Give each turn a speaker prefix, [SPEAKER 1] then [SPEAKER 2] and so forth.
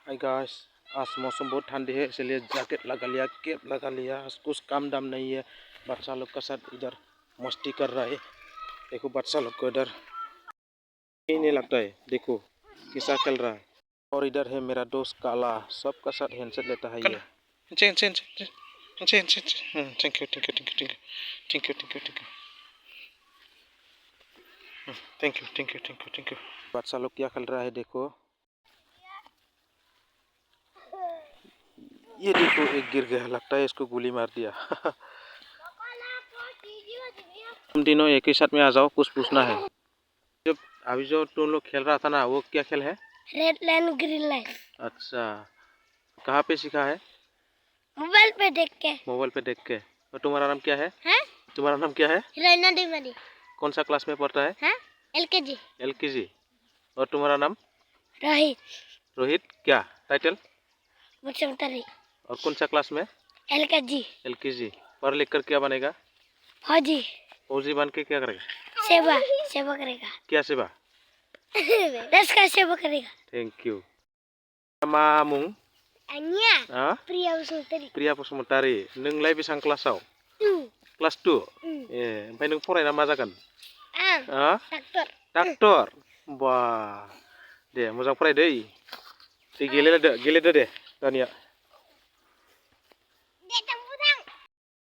[SPEAKER 1] Hi guys, आज मौसम बहुत ठंडी है इसलिए जैकेट लगा लिया, कैप लगा लिया। कुछ काम दाम नहीं है। बच्चा लोग का साथ इधर मस्ती कर रहा है। देखो बच्चा लोग को इधर नहीं लगता है। देखो किसा खेल रहा है। और इधर है मेरा दोस्त काला, सबका साथ हैंडसेट लेता है ये। Thank you thank you thank you thank you thank you thank you thank you thank you thank you thank you. बच्चा लोग क्या खेल रहा है देखो। ये देखो एक गिर गया, लगता है इसको गोली मार दिया। तुम तीनों एक ही साथ में आ जाओ, कुछ पूछना है। जब अभी जो तुम लोग खेल रहा था ना, वो क्या खेल है?
[SPEAKER 2] Red line green line.
[SPEAKER 1] अच्छा, कहाँ पे सीखा है?
[SPEAKER 2] मोबाइल पे देख के।
[SPEAKER 1] मोबाइल पे देख के। और तुम्हारा नाम क्या है?
[SPEAKER 2] हैं?
[SPEAKER 1] तुम्हारा नाम क्या है?
[SPEAKER 2] रैना डिमरी।
[SPEAKER 1] कौन सा क्लास में पढ़ता है?
[SPEAKER 2] हैं? एलकेजी।
[SPEAKER 1] एलकेजी। और तुम्हारा नाम?
[SPEAKER 2] रोहित।
[SPEAKER 1] रोहित क्या टाइटल?
[SPEAKER 2] मुचमतरी।
[SPEAKER 1] और कौन सा क्लास में?
[SPEAKER 2] एलकेजी।
[SPEAKER 1] एलकेजी। पढ़ लिख कर क्या बनेगा?
[SPEAKER 2] फौजी।
[SPEAKER 1] फौजी बन के क्या करेगा?
[SPEAKER 2] सेवा सेवा करेगा।
[SPEAKER 1] क्या सेवा?
[SPEAKER 2] देश का सेवा करेगा।
[SPEAKER 1] Thank you. मामुं?
[SPEAKER 2] अन्या।
[SPEAKER 1] हाँ?
[SPEAKER 2] प्रिया बसुमतारी।
[SPEAKER 1] प्रिया बसुमतारी। नोंलाय बेसां क्लासाव?
[SPEAKER 2] 2।
[SPEAKER 1] क्लास 2? ए, ओमफ्राय नों फरायना मा जागोन?
[SPEAKER 2] आं डाक्टर।
[SPEAKER 1] डाक्टर? बा दे मोजां फराय दै। दे गेलेदो दे दानिया।